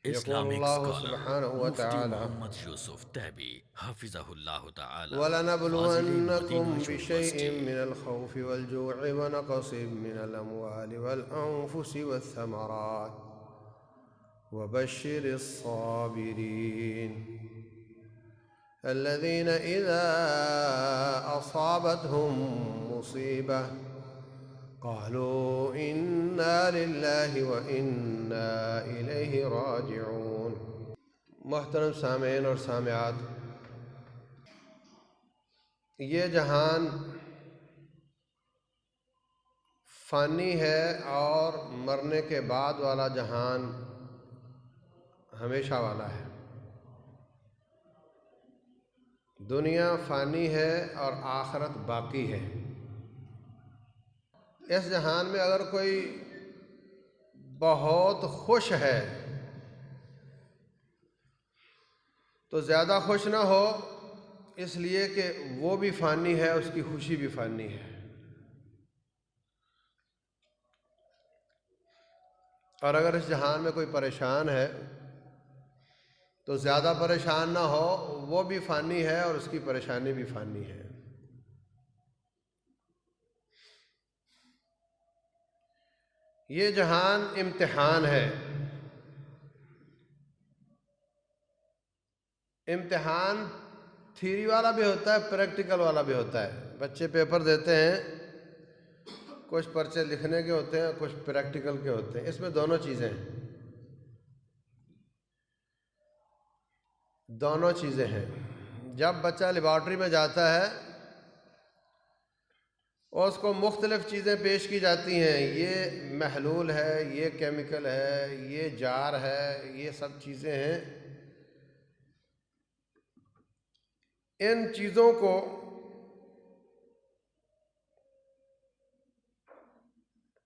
Islamic यक़ूलुल्लाहु scholar सुब्हानहु व मुफ्ती तआला मोहम्मद यूसुफ तैबी हफिज़हुल्लाह ताला फाजिल वलनबलुवन्नकुम मदीना बिशैइन यूनिवर्सिटी। मिनल खौफि वल जू'i व नक़सिम मिनल अमवालि वल अंफुसि वस्समरात वबश्शिरिस साबिरीन अल्लज़ीना इज़ा असाबतहुम मुसीबह क़ालू इन्ना लिल्लाहि व इन्ना इलैहि राजिऊन। मोहतरम सामीन और सामिआत, ये जहान फ़ानी है और मरने के बाद वाला जहान हमेशा वाला है। दुनिया फ़ानी है और आखिरत बाकी है। इस जहान में अगर कोई बहुत खुश है तो ज़्यादा खुश ना हो, इसलिए कि वो भी फ़ानी है, उसकी खुशी भी फ़ानी है। और अगर इस जहान में कोई परेशान है तो ज़्यादा परेशान ना हो, वो भी फ़ानी है और उसकी परेशानी भी फ़ानी है। ये जहान इम्तिहान है। इम्तिहान थ्योरी वाला भी होता है, प्रैक्टिकल वाला भी होता है। बच्चे पेपर देते हैं, कुछ पर्चे लिखने के होते हैं, कुछ प्रैक्टिकल के होते हैं। इसमें दोनों चीज़ें हैं, दोनों चीज़ें हैं। जब बच्चा लेबॉर्ट्री में जाता है और उसको मुख्तलिफ़ चीज़ें पेश की जाती हैं, ये महलूल है, ये केमिकल है, ये जार है, ये सब चीज़ें हैं। इन चीज़ों को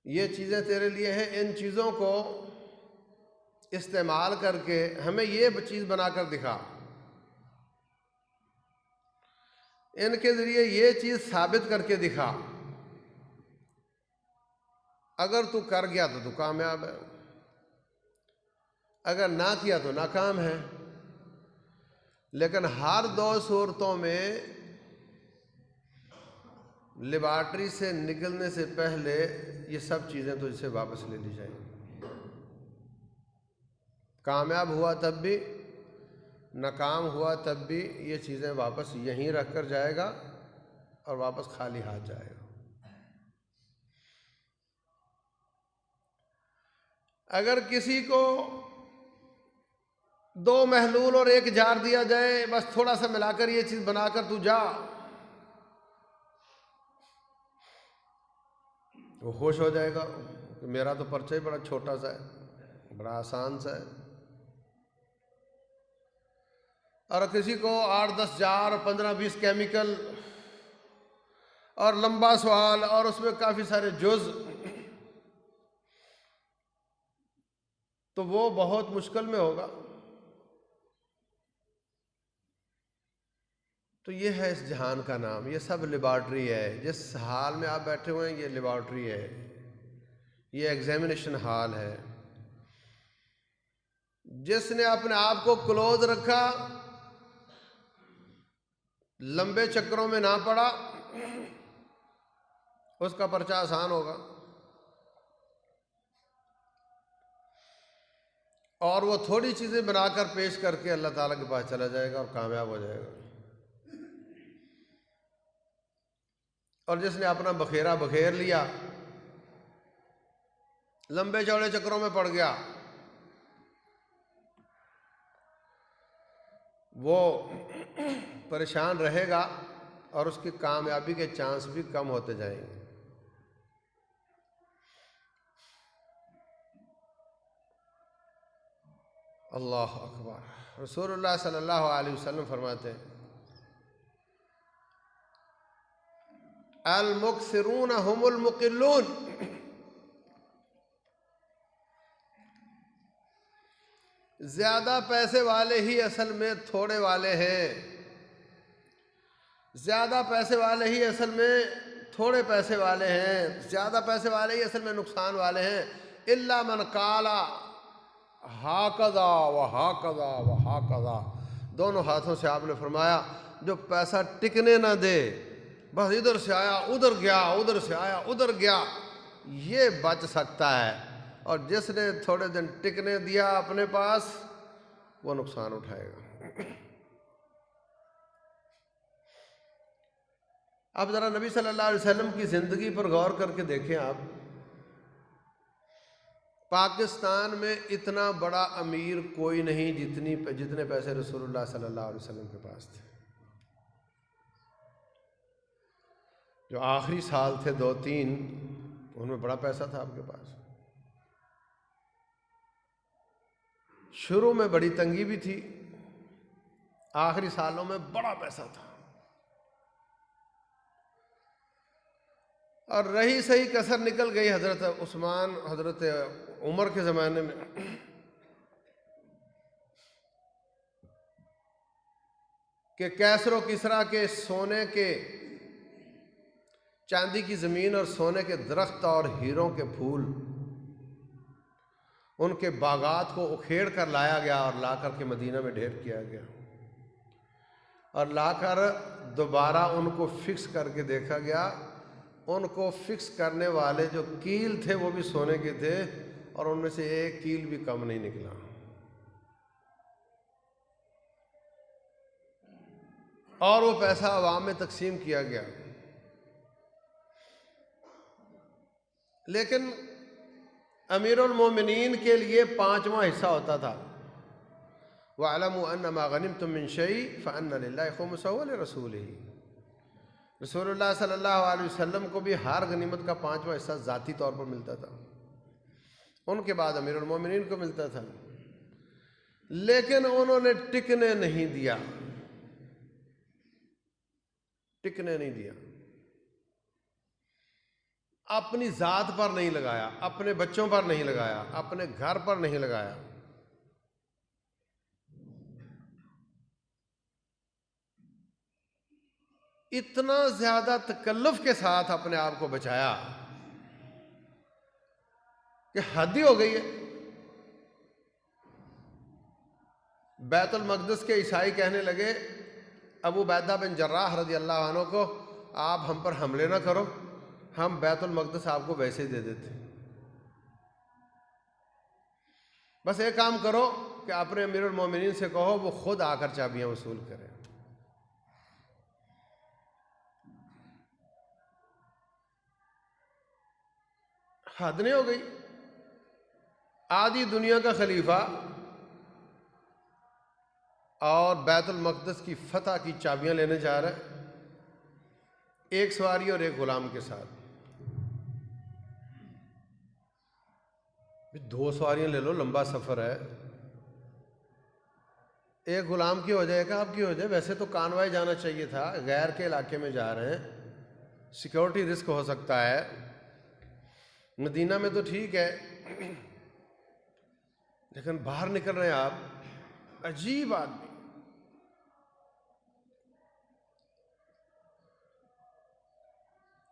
ये चीज़ें तेरे लिए हैं, इन चीज़ों को इस्तेमाल करके हमें ये चीज़ बनाकर दिखा, इनके ज़रिए ये चीज़ साबित करके दिखा। अगर तू कर गया तो तू कामयाब है, अगर ना किया तो नाकाम है। लेकिन हर दो सूरतों में लेबॉर्ट्री से निकलने से पहले ये सब चीज़ें तो इससे वापस ले ली जाएंगी। कामयाब हुआ तब भी, नाकाम हुआ तब भी, ये चीज़ें वापस यहीं रख कर जाएगा और वापस खाली हाथ जाएगा। अगर किसी को दो महलूल और एक जार दिया जाए, बस थोड़ा सा मिलाकर ये चीज़ बनाकर तू जा, वो खुश हो जाएगा कि मेरा तो पर्चा ही बड़ा छोटा सा है, बड़ा आसान सा है। और किसी को 8-10 जार, 15-20 केमिकल और लंबा सवाल और उसमें काफ़ी सारे जुज़, तो वो बहुत मुश्किल में होगा। तो ये है इस जहान का नाम। ये सब लेबॉर्ट्री है। जिस हाल में आप बैठे हुए हैं ये लेबॉर्ट्री है, ये एग्जामिनेशन हॉल है। जिसने अपने आप को क्लोज रखा, लंबे चक्रों में ना पड़ा, उसका पर्चा आसान होगा और वो थोड़ी चीज़ें बनाकर पेश करके अल्लाह ताला के पास चला जाएगा और कामयाब हो जाएगा। और जिसने अपना बखेरा बखेर लिया, लंबे चौड़े चक्रों में पड़ गया, वो परेशान रहेगा और उसकी कामयाबी के चांस भी कम होते जाएंगे। अल्लाह अकबर। रसूलुल्लाह सल्लल्लाहु अलैहि वसल्लम फरमाते हैं, अल मुक्सिरून हुमुल मुकिल्लून, ज़्यादा पैसे वाले ही असल में थोड़े वाले हैं, ज़्यादा पैसे वाले ही असल में थोड़े पैसे वाले हैं, ज़्यादा पैसे वाले ही असल में नुकसान वाले हैं। इल्ला मन काला हाकदा व हाकदा व हाकदा, दोनों हाथों से आपने फरमाया जो पैसा टिकने ना दे, बस इधर से आया उधर गया, उधर से आया उधर गया, ये बच सकता है। और जिसने थोड़े दिन टिकने दिया अपने पास, वो नुकसान उठाएगा। अब ज़रा नबी सल्लल्लाहु अलैहि वसल्लम की ज़िंदगी पर गौर करके देखें आप। पाकिस्तान में इतना बड़ा अमीर कोई नहीं जितने पैसे रसूलुल्लाह सल्लल्लाहु अलैहि वसल्लम के पास थे। जो आखिरी साल थे 2-3, उनमें बड़ा पैसा था आपके पास। शुरू में बड़ी तंगी भी थी, आखिरी सालों में बड़ा पैसा था। और रही सही कसर निकल गई हजरत उस्मान, हजरत उमर के ज़माने में। कि कैसरो किसरा के सोने के चांदी की ज़मीन और सोने के दरख्त और हीरों के फूल, उनके बागात को उखेड़ कर लाया गया और लाकर के मदीना में ढेर किया गया। और लाकर दोबारा उनको फिक्स करके देखा गया। उनको फिक्स करने वाले जो कील थे वो भी सोने के थे, और उनमें से एक कील भी कम नहीं निकला। और वो पैसा अवाम में तकसीम किया गया। लेकिन अमीरुल मोमिनीन के लिए 5वां हिस्सा होता था। वअलमू अन्नमा गनिमतुम मिन शै फअन्न लिल्लाहि खुमसहु व लिरसूलिही। रसूलुल्लाह सल्लल्लाहु अलैहि वसल्लम को भी हर गनीमत का 5वां हिस्सा ज़ाती तौर पर मिलता था, उनके बाद अमीरुल मोमिनीन को मिलता था। लेकिन उन्होंने टिकने नहीं दिया, टिकने नहीं दिया। अपनी ज़ात पर नहीं लगाया, अपने बच्चों पर नहीं लगाया, अपने घर पर नहीं लगाया। इतना ज़्यादा तकल्लुफ़ के साथ अपने आप को बचाया कि हद ही हो गई है। बैतुल मक़दिस के ईसाई कहने लगे अबू बैदा बिन जर्राह रज़ी अल्लाह अन्हु को, आप हम पर हमले ना करो, हम बैतुल मक़दिस आपको वैसे ही दे देते। बस एक काम करो कि अपने अमीरुल मोमिनीन से कहो वो खुद आकर चाबियां वसूल करें। हद नहीं हो गई। आधी दुनिया का खलीफा और बैतुल मक़दिस की फतह की चाबियां लेने जा रहे हैं, एक सवारी और एक गुलाम के साथ। 2 सवारियां ले लो, लंबा सफ़र है। एक गुलाम की हो जाएगा, आपकी हो जाए। वैसे तो कानवाई जाना चाहिए था, गैर के इलाके में जा रहे हैं, सिक्योरिटी रिस्क हो सकता है। मदीना में तो ठीक है, लेकिन बाहर निकल रहे हैं आप, अजीब आदमी।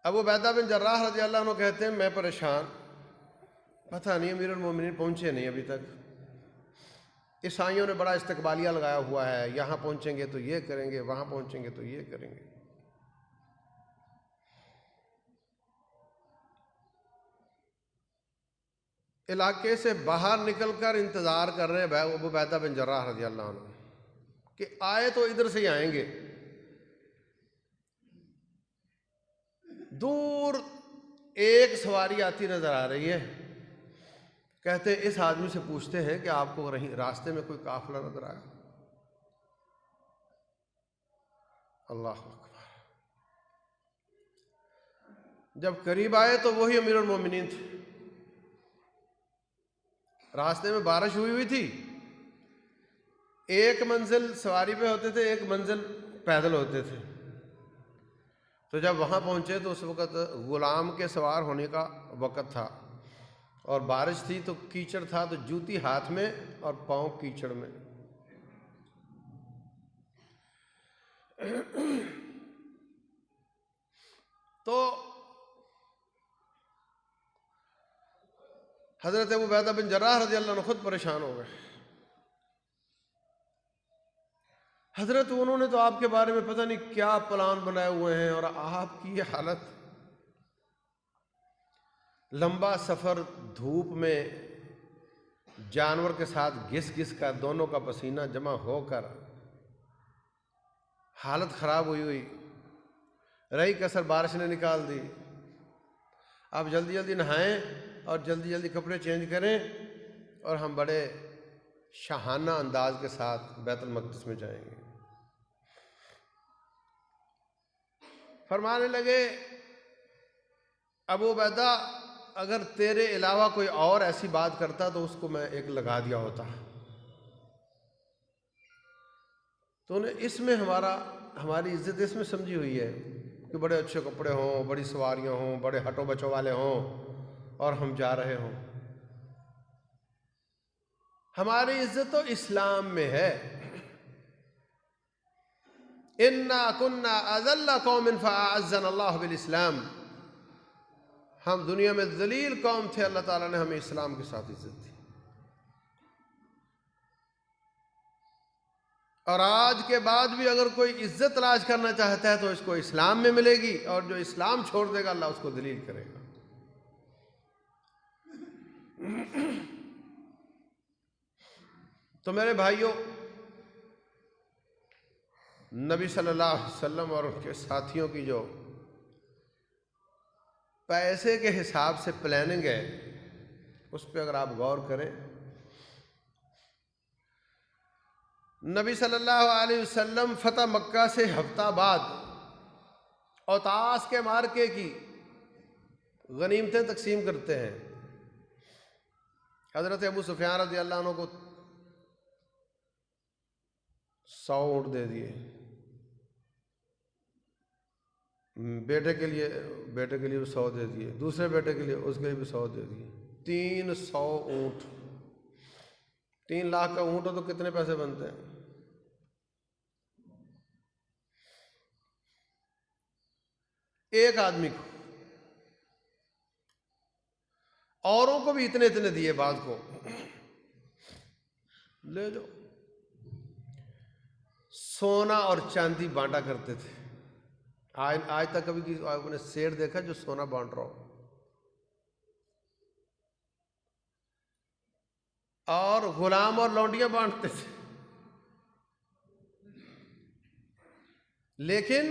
अबू बैदा बिन जर्राह रज़ी अल्लाह अन्हु कहते हैं मैं परेशान, पता नहीं अमीरुल मोमिनीन पहुंचे नहीं अभी तक। ईसाइयों ने बड़ा इस्तकबालिया लगाया हुआ है, यहाँ पहुंचेंगे तो ये करेंगे, वहाँ पहुंचेंगे तो ये करेंगे। इलाके से बाहर निकलकर इंतज़ार कर रहे हैं अबू बैदा बिन जर्राह रज़ी अल्लाह अन्हु कि आए तो इधर से ही आएंगे। दूर एक सवारी आती नजर आ रही है। कहते इस आदमी से पूछते हैं कि आपको रास्ते में कोई काफिला नजर आया? अल्लाह अकबर। जब करीब आए तो वही अमीरुल मोमिनीन थे। रास्ते में बारिश हुई थी, एक मंजिल सवारी पे होते थे, एक मंजिल पैदल होते थे। तो जब वहाँ पहुँचे तो उस वक़्त गुलाम के सवार होने का वक़्त था और बारिश थी, तो कीचड़ था, तो जूती हाथ में और पाँव कीचड़ में। तो हज़रत अबू उबैदा बिन जर्राह रज़ी अल्लाह अन्हु खुद परेशान हो गए। हज़रत उन्होंने तो आपके बारे में पता नहीं क्या प्लान बनाए हुए हैं और आपकी ये हालत, लंबा सफ़र, धूप में, जानवर के साथ घिस घिस का, दोनों का पसीना जमा होकर हालत ख़राब हुई हुई, रही कसर बारिश ने निकाल दी। आप जल्दी जल्दी नहाएं और जल्दी जल्दी कपड़े चेंज करें और हम बड़े शाहाना अंदाज के साथ बैतुल मक़दिस में जाएंगे। फरमाने लगे, अबू उबैदा, अगर तेरे अलावा कोई और ऐसी बात करता तो उसको मैं एक लगा दिया होता। तो उन्हें इसमें हमारी इज्जत इसमें समझी हुई है कि बड़े अच्छे कपड़े हों, बड़ी सवारियां हों, बड़े हटो बचो वाले हों और हम जा रहे हों। हमारी इज्जत तो इस्लाम में है। इन्ना कुन्ना अज़ल्ला कौमिन फ़अअज़्ज़ना अल्लाहु बिल इस्लाम, हम दुनिया में ज़लील कौम थे, अल्लाह ताला ने हमें इस्लाम के साथ इज्जत दी। और आज के बाद भी अगर कोई इज्जत तलाश करना चाहता है तो इसको इस्लाम में मिलेगी, और जो इस्लाम छोड़ देगा अल्लाह उसको दलील करेगा। तो मेरे भाइयों, नबी सल्लल्लाहु अलैहि वसल्लम और उनके साथियों की जो पैसे के हिसाब से प्लानिंग है, उस पर अगर आप गौर करें, नबी सल्लल्लाहु अलैहि वसल्लम फतह मक्का से हफ्ता बाद औतास के मार्के की गनीमतें तकसीम करते हैं। हज़रत अबू सुफियान रज़ी अल्लाह अन्हु को 100 ऊँट दे दिए, बेटे के लिए भी 100 दे दिए, दूसरे बेटे के लिए उसके लिए भी 100 दे दिए। 300 ऊँट, 3 लाख का ऊँट हो तो कितने पैसे बनते हैं? एक आदमी को, औरों को भी इतने इतने दिए, बाद को ले जाओ। सोना और चांदी बांटा करते थे। आज तक कभी किसी आपने शेर देखा जो सोना बांट रहा हो? और गुलाम और लौंडियां बांटते थे। लेकिन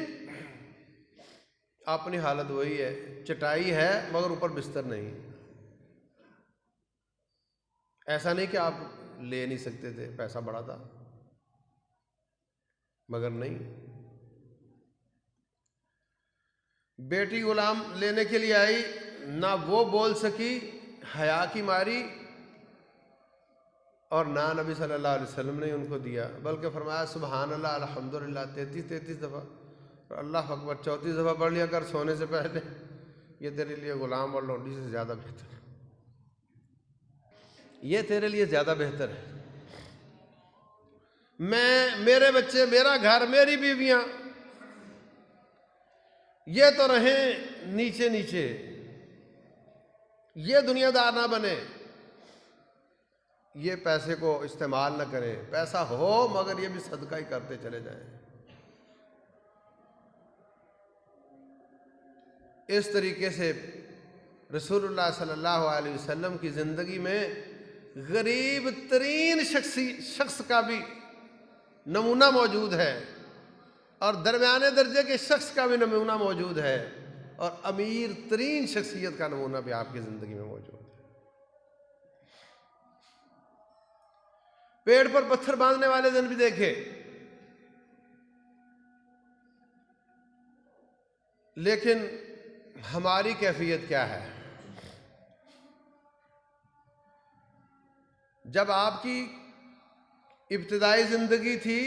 अपनी हालत वही है, चटाई है मगर ऊपर बिस्तर नहीं। ऐसा नहीं कि आप ले नहीं सकते थे, पैसा बड़ा था, मगर नहीं। बेटी गुलाम लेने के लिए आई, ना वो बोल सकी हया की मारी, और ना नबी सल्लल्लाहु अलैहि वसल्लम ने उनको दिया, बल्कि फरमाया सुबहान अल्लाह अल्हम्दुलिल्लाह 33 दफ़ा, और अल्लाह अकबर 34 दफ़ा पढ़ लिया कर सोने से पहले। ये तेरे लिए गुलाम और लौंडी से ज़्यादा बेहतर है, ये तेरे लिए ज़्यादा बेहतर है। मेरे बच्चे, मेरा घर, मेरी बीवियां, ये तो रहें नीचे नीचे, ये दुनियादार ना बने, ये पैसे को इस्तेमाल न करें। पैसा हो मगर ये भी सदका ही करते चले जाएं। इस तरीके से रसूलुल्लाह सल्लल्लाहु अलैहि वसल्लम की ज़िंदगी में गरीब तरीन शख्स का भी नमूना मौजूद है, और दरमियाने दर्जे के शख्स का भी नमूना मौजूद है, और अमीर तरीन शख्सियत का नमूना भी आपकी ज़िंदगी में मौजूद है। पेड़ पर पत्थर बांधने वाले दिन भी देखे, लेकिन हमारी कैफियत क्या है? जब आपकी इब्तिदाई ज़िंदगी थी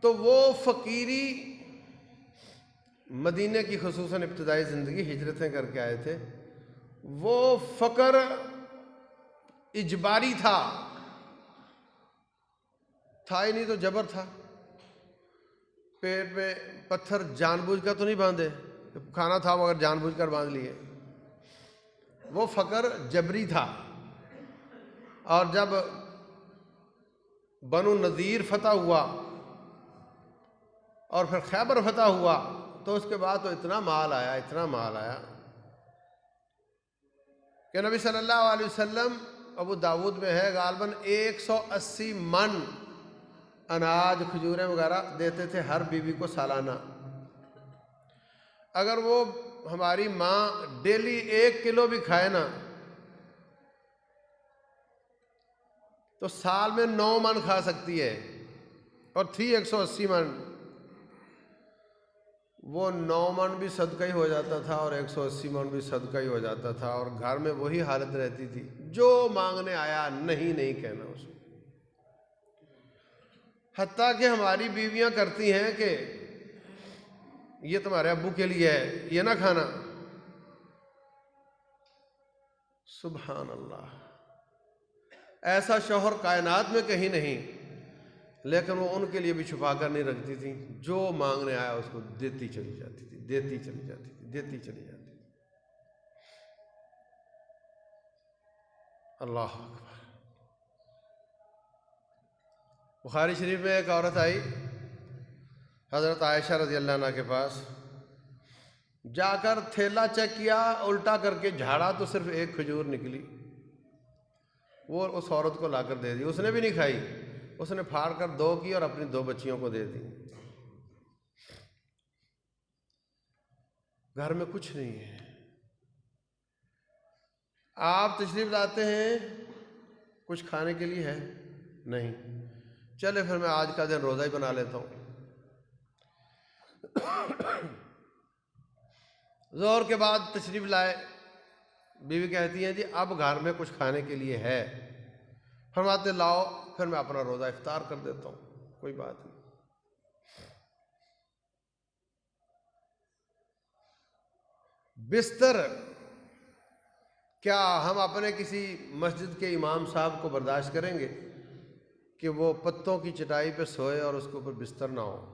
तो वो फ़कीरी, मदीने की खुसूसन इब्तिदाई ज़िंदगी, हिजरतें करके आए थे, वो फ़क्र इजबारी था ही नहीं तो जबर था। पेट पे पत्थर जानबूझ कर तो नहीं बांधे, खाना था मगर जानबूझ कर बांध लिए। वो फ़क्र जबरी था। और जब बनु नज़ीर फतह हुआ और फिर खैबर फतह हुआ तो उसके बाद तो इतना माल आया, इतना माल आया कि नबी सल्लल्लाहु अलैहि वसल्लम, अबू दाऊद में है, गालबन 180 मन अनाज, खजूरें वगैरह देते थे हर बीवी को सालाना। अगर वो हमारी माँ डेली 1 किलो भी खाए ना तो साल में 9 मन खा सकती है, और थी 180 मन। वो 9 मन भी सदका ही हो जाता था और 180 मन भी सदका ही हो जाता था, और घर में वही हालत रहती थी, जो मांगने आया नहीं नहीं कहना उसको। हत्ता कि हमारी बीवियां करती हैं कि ये तुम्हारे अब्बू के लिए है, ये ना खाना। सुभान अल्लाह, ऐसा शौहर कायनात में कहीं नहीं, लेकिन वो उनके लिए भी छुपा कर नहीं रखती थी। जो मांगने आया उसको देती चली जाती थी, देती चली जाती थी, देती चली जाती थी। अल्लाह अकबर। बुखारी शरीफ में एक औरत आई हज़रत आयशा रज़ी अल्लाह अन्हा के पास, जाकर थैला चेक किया, उल्टा करके झाड़ा तो सिर्फ एक खजूर निकली। वो उस औरत को लाकर दे दी, उसने भी नहीं खाई, उसने फाड़ कर 2 की और अपनी 2 बच्चियों को दे दी। घर में कुछ नहीं है, आप तशरीफ लाते हैं, कुछ खाने के लिए है नहीं, चले फिर मैं आज का दिन रोज़ा ही बना लेता हूँ। ज़ोहर के बाद तशरीफ लाए, बीवी कहती हैं जी अब घर में कुछ खाने के लिए है, फरमाते लाओ, फिर मैं अपना रोज़ा इफ्तार कर देता हूँ, कोई बात नहीं। बिस्तर, क्या हम अपने किसी मस्जिद के इमाम साहब को बर्दाश्त करेंगे कि वो पत्तों की चटाई पे सोए और उसके ऊपर बिस्तर ना हो?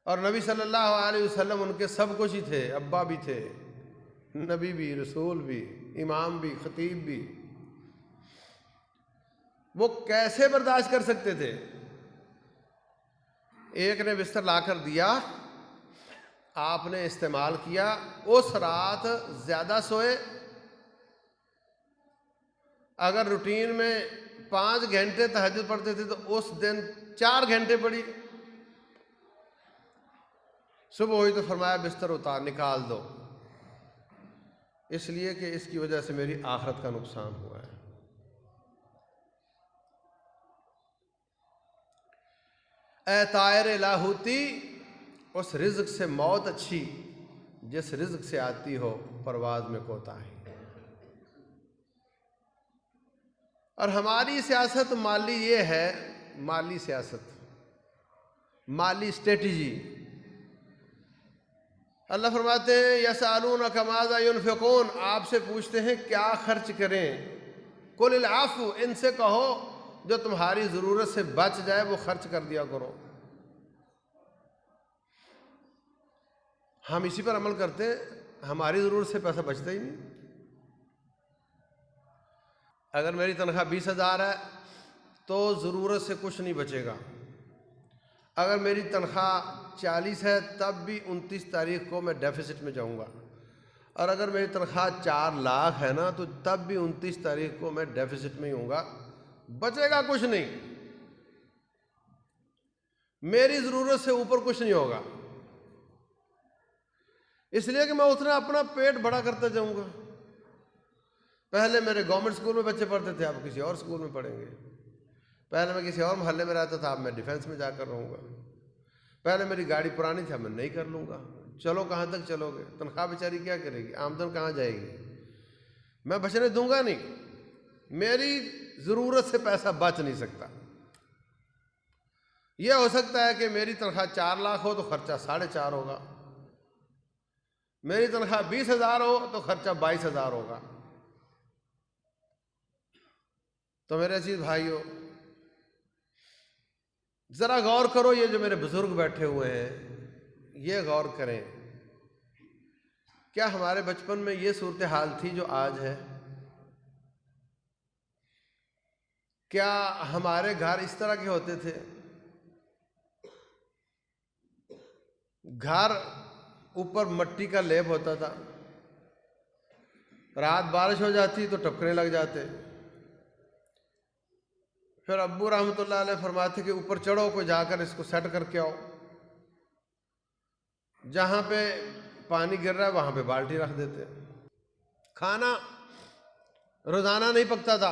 और नबी सल्लल्लाहु अलैहि वसल्लम उनके सब कुछ ही थे, अब्बा भी थे, नबी भी, रसूल भी, इमाम भी, खतीब भी। वो कैसे बर्दाश्त कर सकते थे? एक ने बिस्तर लाकर दिया, आपने इस्तेमाल किया, उस रात ज़्यादा सोए। अगर रूटीन में 5 घंटे तहज्जुद पढ़ते थे तो उस दिन 4 घंटे पढ़ी। सुबह हुई तो फरमाया बिस्तर उतार, निकाल दो, इसलिए कि इसकी वजह से मेरी आखिरत का नुकसान हुआ है। ए तायर लाहूती, उस रिज़्क़ से मौत अच्छी जिस रिज़्क़ से आती हो परवाज़ में कोताही। और हमारी सियासत माली ये है, माली सियासत, माली स्ट्रेटजी। अल्लाह फरमाते हैं यसअलूनका माज़ा युनफ़िक़ून, आपसे पूछते हैं क्या खर्च करें। कुल आफ़ू, इनसे कहो जो तुम्हारी ज़रूरत से बच जाए वो खर्च कर दिया करो। हम इसी पर अमल करते हैं, हमारी ज़रूरत से पैसा बचता ही नहीं। अगर मेरी तनख्वाह 20,000 है तो ज़रूरत से कुछ नहीं बचेगा। अगर मेरी तनख्वाह 40 है तब भी 29 तारीख को मैं डेफिसिट में जाऊंगा, और अगर मेरी तनख्वाह 4 लाख है ना तो तब भी 29 तारीख को मैं डेफिसिट में ही होऊंगा, बचेगा कुछ नहीं। मेरी ज़रूरत से ऊपर कुछ नहीं होगा, इसलिए कि मैं उतना अपना पेट बड़ा करता जाऊंगा। पहले मेरे गवर्नमेंट स्कूल में बच्चे पढ़ते थे, अब किसी और स्कूल में पढ़ेंगे। पहले मैं किसी और मोहल्ले में रहता था, अब मैं डिफेंस में जाकर रहूँगा। पहले मेरी गाड़ी पुरानी थी, अब मैं नहीं कर लूँगा। चलो कहाँ तक चलोगे? तनख्वाह बेचारी क्या करेगी? आमदन कहाँ जाएगी? मैं बचने दूंगा नहीं। मेरी ज़रूरत से पैसा बच नहीं सकता। यह हो सकता है कि मेरी तनख्वाह 4 लाख हो तो खर्चा 4.5 होगा, मेरी तनख्वाह 20,000 हो तो खर्चा 22,000 होगा। तो मेरे अजीज भाइयों, ज़रा गौर करो, ये जो मेरे बुज़ुर्ग बैठे हुए हैं ये गौर करें क्या हमारे बचपन में ये सूरत हाल थी जो आज है? क्या हमारे घर इस तरह के होते थे? घर ऊपर मिट्टी का लेप होता था, रात बारिश हो जाती तो टपकने लग जाते। फिर अब्बू रहमतुल्लाह अलैह फरमाते कि ऊपर चढ़ो, कोई जाकर इसको सेट करके आओ। जहाँ पे पानी गिर रहा है वहाँ पे बाल्टी रख देते। खाना रोज़ाना नहीं पकता था,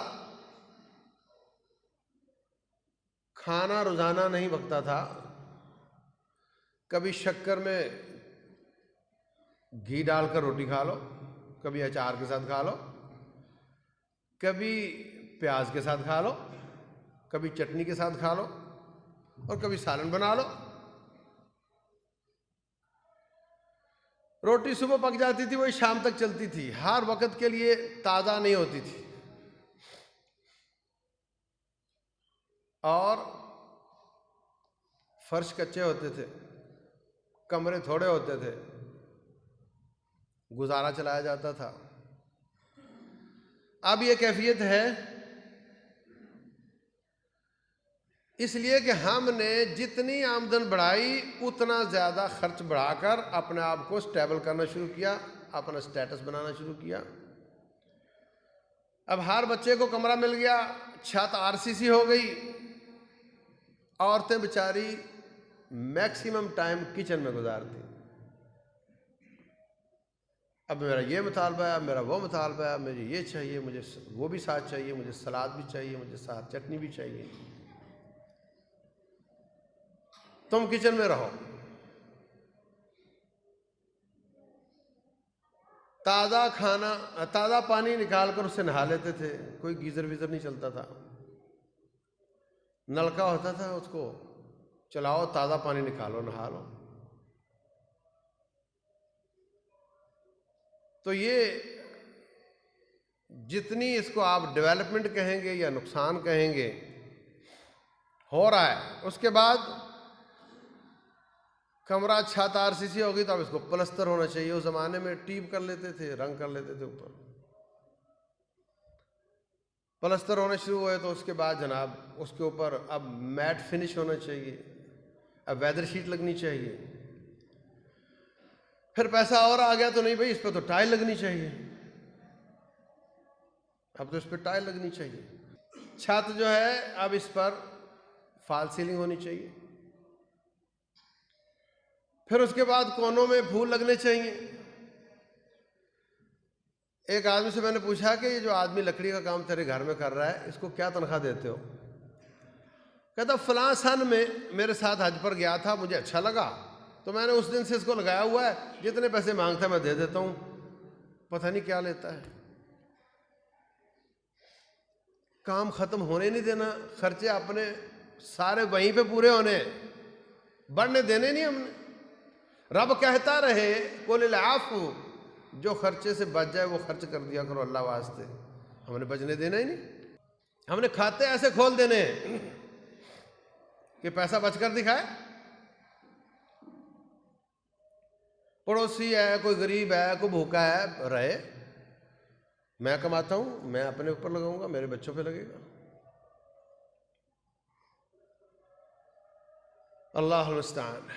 खाना रोज़ाना नहीं पकता था। कभी शक्कर में घी डालकर रोटी खा लो, कभी अचार के साथ खा लो, कभी प्याज के साथ खा लो, कभी चटनी के साथ खा लो, और कभी सालन बना लो। रोटी सुबह पक जाती थी, वही शाम तक चलती थी, हर वक्त के लिए ताज़ा नहीं होती थी। और फर्श कच्चे होते थे, कमरे थोड़े होते थे, गुजारा चलाया जाता था। अब ये कैफियत है इसलिए कि हमने जितनी आमदन बढ़ाई उतना ज़्यादा खर्च बढ़ाकर अपने आप को स्टेबल करना शुरू किया, अपना स्टेटस बनाना शुरू किया। अब हर बच्चे को कमरा मिल गया, छत आरसीसी हो गई, औरतें बेचारी मैक्सिमम टाइम किचन में गुजारती। अब मेरा ये मुतालबा है, मेरा वो मुतालबा है, मुझे ये चाहिए, मुझे वो भी साथ चाहिए, मुझे सलाद भी चाहिए, मुझे साथ चटनी भी चाहिए। तुम किचन में रहो। ताज़ा खाना, ताज़ा पानी निकाल कर उससे नहा लेते थे, कोई गीज़र वीज़र नहीं चलता था। नलका होता था, उसको चलाओ, ताज़ा पानी निकालो, नहा लो। तो ये जितनी इसको आप डेवलपमेंट कहेंगे या नुकसान कहेंगे, हो रहा है। उसके बाद कमरा छत आरसीसी होगी तो अब इसको प्लस्तर होना चाहिए। उस ज़माने में टीप कर लेते थे, रंग कर लेते थे ऊपर। प्लस्तर होने शुरू हुए तो उसके बाद जनाब उसके ऊपर अब मैट फिनिश होना चाहिए, अब वेदर शीट लगनी चाहिए। फिर पैसा और आ गया तो नहीं भाई, इस पर तो टाइल लगनी चाहिए, अब तो इस पर टाइल लगनी चाहिए। छत जो है अब इस पर फॉल सीलिंग होनी चाहिए। फिर उसके बाद कोनों में फूल लगने चाहिए। एक आदमी से मैंने पूछा कि ये जो आदमी लकड़ी का काम तेरे घर में कर रहा है, इसको क्या तनख्वाह देते हो? कहता फलां सन में मेरे साथ हज पर गया था, मुझे अच्छा लगा तो मैंने उस दिन से इसको लगाया हुआ है, जितने पैसे मांगता है मैं दे देता हूँ, पता नहीं क्या लेता है। काम खत्म होने नहीं देना, खर्चे अपने सारे वहीं पे पूरे होने, बढ़ने देने नहीं हमने। रब कहता रहे कुल आफू, जो खर्चे से बच जाए वो खर्च कर दिया करो अल्लाह वास्ते, हमने बचने देना ही नहीं। हमने खाते ऐसे खोल देने कि पैसा बचकर दिखाए। पड़ोसी है, कोई गरीब है, कोई भूखा है, रहे, मैं कमाता हूं, मैं अपने ऊपर लगाऊंगा, मेरे बच्चों पे लगेगा। अल्लाह मुस्तआन।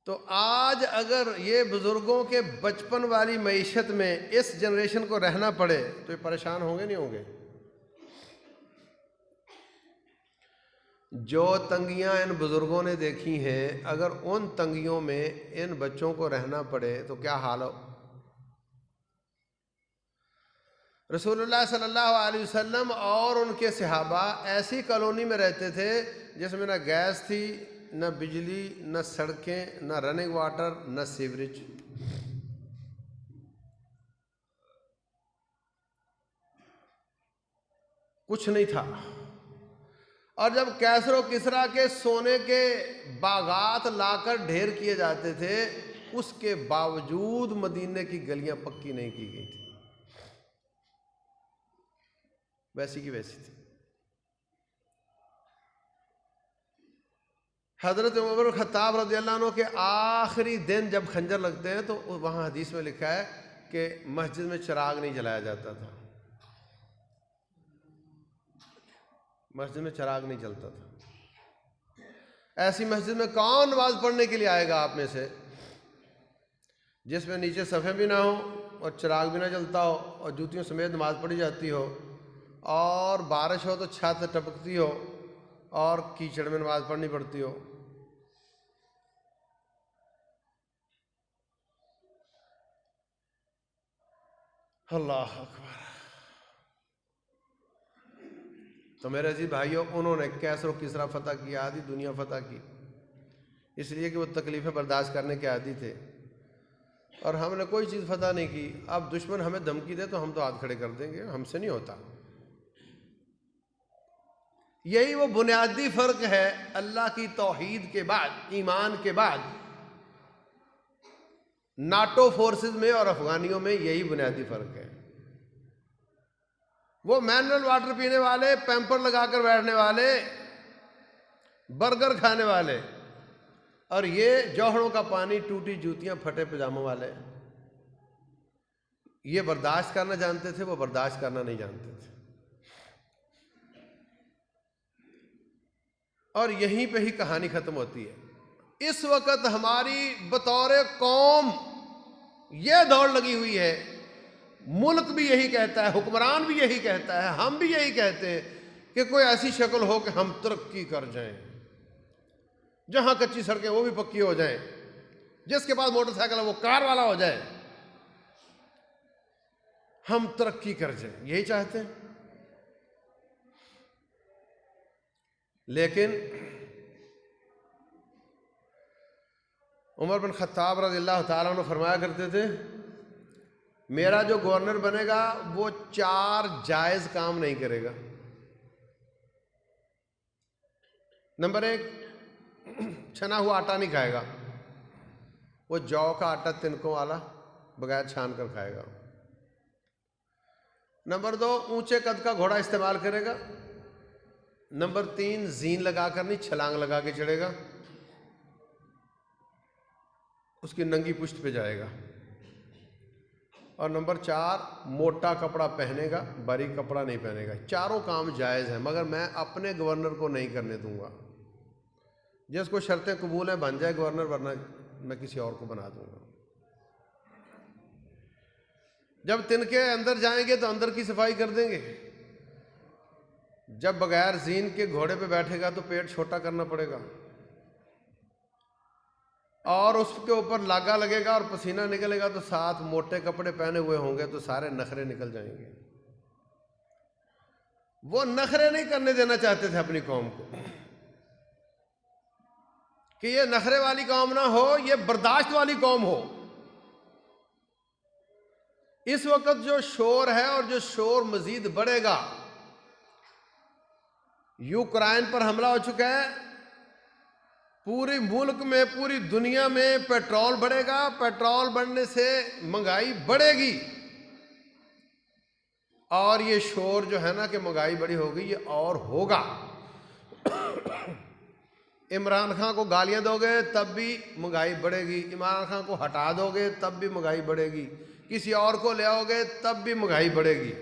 तो आज अगर ये बुजुर्गों के बचपन वाली मईशत में इस जनरेशन को रहना पड़े तो ये परेशान होंगे नहीं होंगे? जो तंगियां इन बुजुर्गों ने देखी हैं, अगर उन तंगियों में इन बच्चों को रहना पड़े तो क्या हाल हो। रसूलुल्लाह सल्लल्लाहु अलैहि वसल्लम और उनके सहाबा ऐसी कॉलोनी में रहते थे जिसमें न गैस थी, न बिजली, न सड़कें, न रनिंग वाटर, न सीवरेज। कुछ नहीं था। और जब कैसरो किसरा के सोने के बागात लाकर ढेर किए जाते थे, उसके बावजूद मदीने की गलियां पक्की नहीं की गई थी, वैसी की वैसी थी। हज़रत उमर ख़त्ताब रज़ियल्लाहु अन्हु के आखिरी दिन जब खंजर लगते हैं तो वहाँ हदीस में लिखा है कि मस्जिद में चिराग नहीं जलाया जाता था, मस्जिद में चिराग नहीं जलता था। ऐसी मस्जिद में कौन नमाज पढ़ने के लिए आएगा आप में से जिसमें नीचे सफ़े भी ना हो और चिराग भी ना जलता हो और जूतियों समेत नमाज पढ़ी जाती हो और बारिश हो तो छत टपकती हो और कीचड़ में नमाज पढ़नी पड़ती हो। अल्लाह अकबर। तो मेरे अजीज भाइयों, उन्होंने कैसर और किसरा फतह किया, आधी दुनिया फतह की, इसलिए कि वो तकलीफ़ें बर्दाश्त करने के आदी थे और हमने कोई चीज़ फतह नहीं की। अब दुश्मन हमें धमकी दे तो हम तो हाथ खड़े कर देंगे, हमसे नहीं होता। यही वो बुनियादी फ़र्क है अल्लाह की तौहीद के बाद, ईमान के बाद नाटो फोर्सेस में और अफगानियों में, यही बुनियादी फ़र्क है। वो मिनरल वाटर पीने वाले, पैम्पर लगाकर बैठने वाले, बर्गर खाने वाले, और ये जौहरों का पानी, टूटी जूतियां, फटे पजामों वाले, ये बर्दाश्त करना जानते थे, वो बर्दाश्त करना नहीं जानते थे। और यहीं पे ही कहानी खत्म होती है। इस वक्त हमारी बतौर कौम ये दौड़ लगी हुई है, मुल्क भी यही कहता है, हुक्मरान भी यही कहता है, हम भी यही कहते हैं कि कोई ऐसी शक्ल हो कि हम तरक्की कर जाएं, जहां कच्ची सड़कें वो भी पक्की हो जाएं, जिसके पास मोटरसाइकिल है वो कार वाला हो जाए, हम तरक्की कर जाएं, यही चाहते हैं। लेकिन उमर बिन खत्ताब रज़ियल्लाहु ताला अन्हु फरमाया करते थे, मेरा जो गवर्नर बनेगा वो 4 जायज़ काम नहीं करेगा। नंबर 1, छना हुआ आटा नहीं खाएगा, वो जौ का आटा तिनकों वाला बगैर छान कर खाएगा। नंबर 2, ऊंचे कद का घोड़ा इस्तेमाल करेगा। नंबर 3, जीन लगाकर नहीं, छलांग लगा के चढ़ेगा, उसकी नंगी पुश्त पे जाएगा। और नंबर 4, मोटा कपड़ा पहनेगा, बारीक कपड़ा नहीं पहनेगा। चारों काम जायज़ हैं, मगर मैं अपने गवर्नर को नहीं करने दूंगा। जिसको शर्तें कबूल हैं बन जाए गवर्नर, वरना मैं किसी और को बना दूंगा। जब तिनके अंदर जाएंगे तो अंदर की सफाई कर देंगे, जब बगैर जीन के घोड़े पे बैठेगा तो पेट छोटा करना पड़ेगा, और उसके ऊपर लागा लगेगा और पसीना निकलेगा तो साथ मोटे कपड़े पहने हुए होंगे तो सारे नखरे निकल जाएंगे। वो नखरे नहीं करने देना चाहते थे अपनी कौम को कि ये नखरे वाली कौम ना हो, ये बर्दाश्त वाली कौम हो। इस वक्त जो शोर है और जो शोर मजीद बढ़ेगा, यूक्रेन पर हमला हो चुका है, पूरे मुल्क में, पूरी दुनिया में पेट्रोल बढ़ेगा, पेट्रोल बढ़ने से महंगाई बढ़ेगी, और ये शोर जो है ना कि महंगाई बड़ी हो गई, ये और होगा। इमरान खान को गालियां दोगे तब भी महंगाई बढ़ेगी, इमरान खान को हटा दोगे तब भी महंगाई बढ़ेगी, किसी और को ले आओगे तब भी महंगाई बढ़ेगी।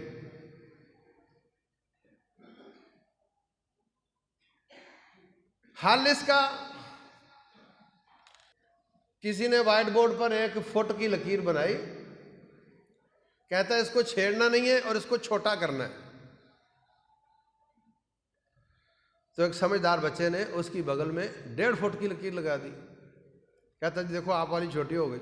हल इसका, किसी ने व्हाइट बोर्ड पर 1 फुट की लकीर बनाई, कहता है इसको छेड़ना नहीं है और इसको छोटा करना है। तो एक समझदार बच्चे ने उसकी बगल में 1.5 फुट की लकीर लगा दी, कहता जी देखो आप वाली छोटी हो गई।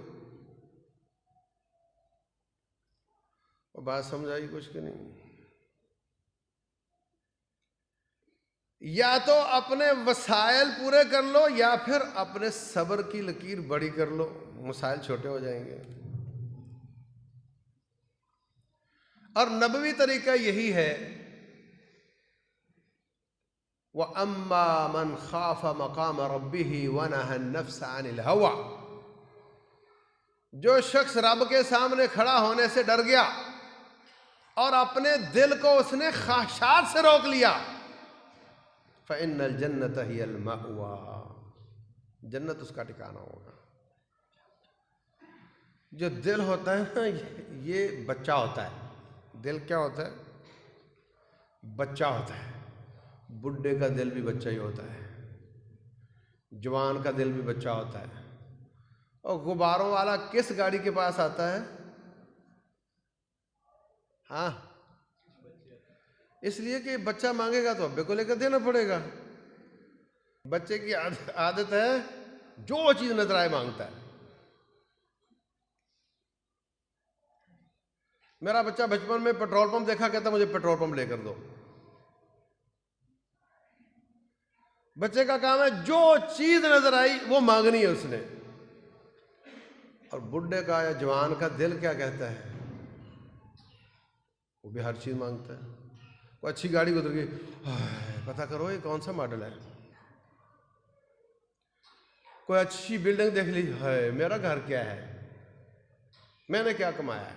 और बात समझ आई कुछ कि नहीं? या तो अपने वसाइल पूरे कर लो या फिर अपने सब्र की लकीर बड़ी कर लो, मसाइल छोटे हो जाएंगे। और नबवी तरीका यही है, व अम्मा मन खाफा मकाम रब्बिही व नहा नफ्स अनिल हवा, जो शख्स रब के सामने खड़ा होने से डर गया और अपने दिल को उसने ख्वाहिशात से रोक लिया, फ़इन्नल जन्नत हियल मअवा, जन्नत उसका ठिकाना होगा। जो दिल होता है ना, ये बच्चा होता है। दिल क्या होता है? बच्चा होता है। बुढ़े का दिल भी बच्चा ही होता है, जवान का दिल भी बच्चा होता है। और गुब्बारों वाला किस गाड़ी के पास आता है? हाँ, इसलिए कि बच्चा मांगेगा तो अब्बे को लेकर देना पड़ेगा। बच्चे की आदत है जो चीज नजर आए मांगता है। मेरा बच्चा बचपन में पेट्रोल पंप देखा, कहता मुझे पेट्रोल पंप लेकर दो। बच्चे का काम है जो चीज नजर आई वो मांगनी है उसने। और बुढ़े का या जवान का दिल क्या कहता है? वो भी हर चीज मांगता है। वो अच्छी गाड़ी गुजर गई, पता करो ये कौन सा मॉडल है। कोई अच्छी बिल्डिंग देख ली, है मेरा घर क्या है, मैंने क्या कमाया है,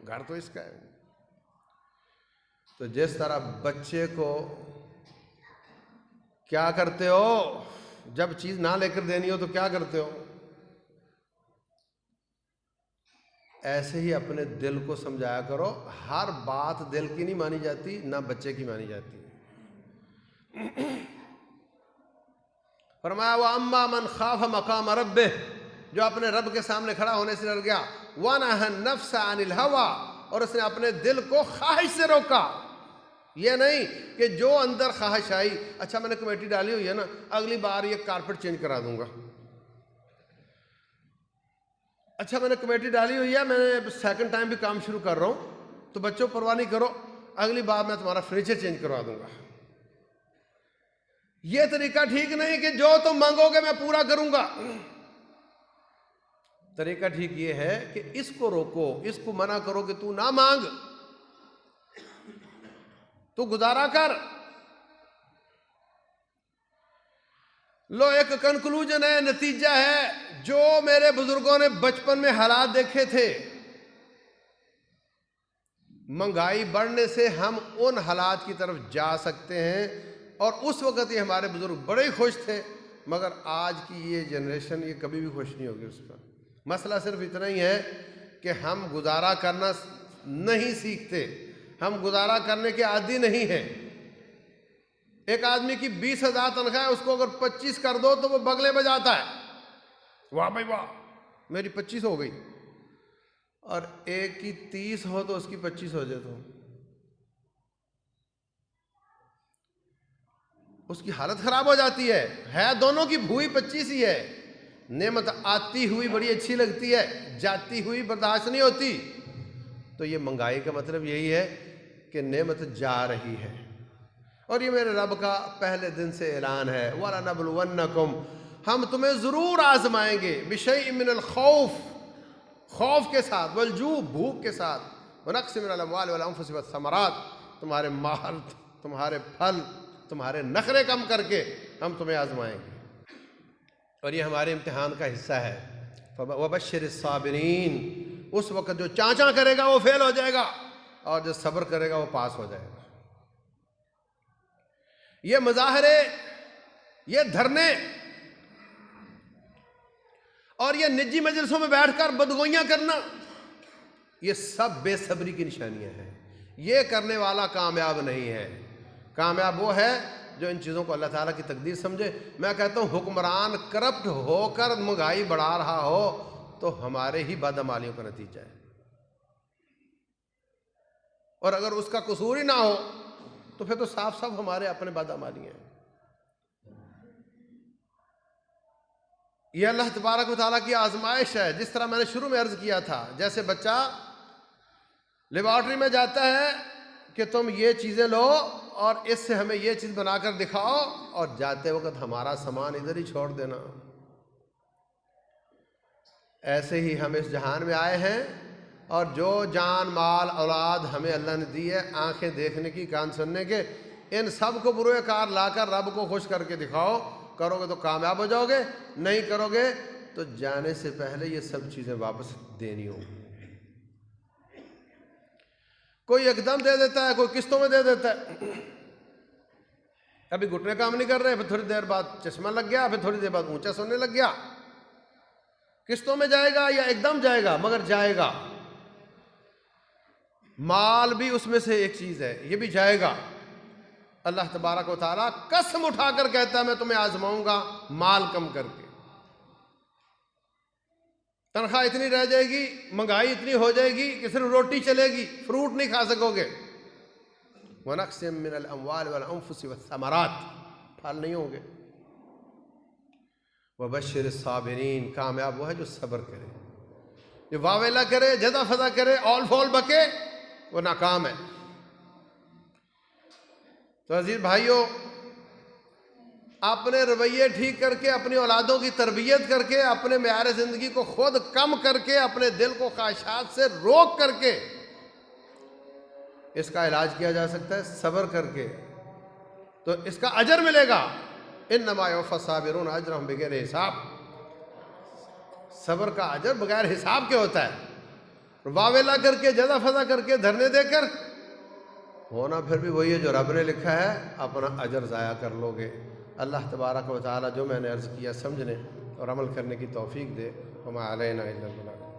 घर तो इसका है। तो जिस तरह बच्चे को क्या करते हो, जब चीज ना लेकर देनी हो तो क्या करते हो, ऐसे ही अपने दिल को समझाया करो। हर बात दिल की नहीं मानी जाती, ना बच्चे की मानी जाती। फरमाया वो अम्मा मन खाफ मकाम रब्बे, जो अपने रब के सामने खड़ा होने से डर गया, वनहा नफ्स अनिल हवा, और उसने अपने दिल को ख्वाहिश से रोका। ये नहीं कि जो अंदर ख्वाहिश आई, अच्छा मैंने कमेटी डाली हुई है ना, अगली बार ये कारपेट चेंज करा दूंगा, अच्छा मैंने कमेटी डाली हुई है, मैंने सेकंड टाइम भी काम शुरू कर रहा हूं, तो बच्चों परवाह नहीं करो, अगली बार मैं तुम्हारा फर्नीचर चेंज करवा दूंगा। यह तरीका ठीक नहीं कि जो तुम मांगोगे मैं पूरा करूंगा। तरीका ठीक ये है कि इसको रोको, इसको मना करो कि तू ना मांग, तू गुजारा कर। लो एक कंक्लूजन है, नतीजा है, जो मेरे बुजुर्गों ने बचपन में हालात देखे थे, महंगाई बढ़ने से हम उन हालात की तरफ जा सकते हैं। और उस वक्त ये हमारे बुजुर्ग बड़े ही खुश थे, मगर आज की ये जनरेशन ये कभी भी खुश नहीं होगी उस पर। मसला सिर्फ इतना ही है कि हम गुजारा करना नहीं सीखते, हम गुजारा करने के आदी नहीं हैं। एक आदमी की 20,000 तनख्वाह है, उसको अगर 25 कर दो तो वो बगले बजाता है, वाह भाई वाह मेरी 25 हो गई। और एक की 30 हो तो उसकी 25 हो जाए तो उसकी हालत खराब हो जाती है दोनों की भूई 25 ही है। नेमत आती हुई बड़ी अच्छी लगती है, जाती हुई बर्दाश्त नहीं होती। तो ये महंगाई का मतलब यही है कि नेमत जा रही है। और ये मेरे रब का पहले दिन से ऐलान है, वला नबलुवन्नकुम, हम तुम्हें जरूर आजमाएंगे, बिशैइन मिनल खौफ, खौफ के साथ, वलजू भूख के साथ, वनक्सिम मिनल अमवाल वल अनफुस वस्समरात, तुम्हारे माल, तुम्हारे फल, तुम्हारे नखरे कम करके हम तुम्हें आजमाएंगे। और ये हमारे इम्तिहान का हिस्सा है। वबश्शिर साबिरीन, उस वक्त जो चाचा करेगा वो फेल हो जाएगा, और जो सब्र करेगा वो पास हो जाएगा। ये मुजाहरे, ये धरने और ये निजी मजलिसों में बैठकर बदगोइयां करना, ये सब बेसब्री की निशानियां हैं। ये करने वाला कामयाब नहीं है। कामयाब वो है जो इन चीज़ों को अल्लाह ताला की तकदीर समझे। मैं कहता हूँ हुक्मरान करप्ट होकर महंगाई बढ़ा रहा हो तो हमारे ही बदअमालियों का नतीजा है, और अगर उसका कसूर ही ना हो तो फिर तो साफ साफ हमारे अपने बदअमाली हैं। यह अल्लाह तबारक व तआला की आजमाइश है। जिस तरह मैंने शुरू में अर्ज किया था, जैसे बच्चा लेबॉर्ट्री में जाता है कि तुम ये चीज़ें लो और इससे हमें ये चीज़ बनाकर दिखाओ, और जाते वक्त हमारा सामान इधर ही छोड़ देना। ऐसे ही हम इस जहान में आए हैं, और जो जान माल औलाद हमें अल्लाह ने दी है, आंखें देखने की, कान सुनने के, इन सब को बुरे कार लाकर रब को खुश करके दिखाओ। करोगे तो कामयाब हो जाओगे, नहीं करोगे तो जाने से पहले ये सब चीज़ें वापस देनी होगी। कोई एकदम दे देता है, कोई किस्तों में दे देता है। अभी घुटने काम नहीं कर रहे, फिर थोड़ी देर बाद चश्मा लग गया, फिर थोड़ी देर बाद ऊंचा सोने लग गया। किस्तों में जाएगा या एकदम जाएगा, मगर जाएगा। माल भी उसमें से एक चीज है, ये भी जाएगा। अल्लाह तबारक व तआला कसम उठाकर कहता है मैं तुम्हें आजमाऊंगा माल कम करके। तनख्वाह इतनी रह जाएगी, महंगाई इतनी हो जाएगी कि सिर्फ रोटी चलेगी, फ्रूट नहीं खा सकोगे। वनक़्सिम मिनल अम्वाल वल अनफुसि वस्समरात, फल नहीं होंगे। वबश्शिर साबिरीन, कामयाब वो है जो सब्र करे, जो वावेला करे, जदा फजा करे, ऑल फॉल बके, वो नाकाम है। तो अजीज भाइयों, अपने रवैये ठीक करके, अपनी औलादों की तरबियत करके, अपने मेयार ज़िंदगी को खुद कम करके, अपने दिल को ख्वाहिशात से रोक करके इसका इलाज किया जा सकता है, सब्र करके। तो इसका अजर मिलेगा। इन्नमा युवफ़्फ़ा साबिरून अजरहुम बिग़ैर हिसाब। सब्र का अजर बगैर हिसाब के होता है। वावेला करके, जदा फजा करके, धरने देकर होना फिर भी वही है जो रब ने लिखा है, अपना अजर ज़ाया कर लोगे। अल्लाह तबारक व तआला जो मैंने अर्ज़ किया समझने और अमल करने की तौफीक दे। वमा अलैना इल्लल बलाग।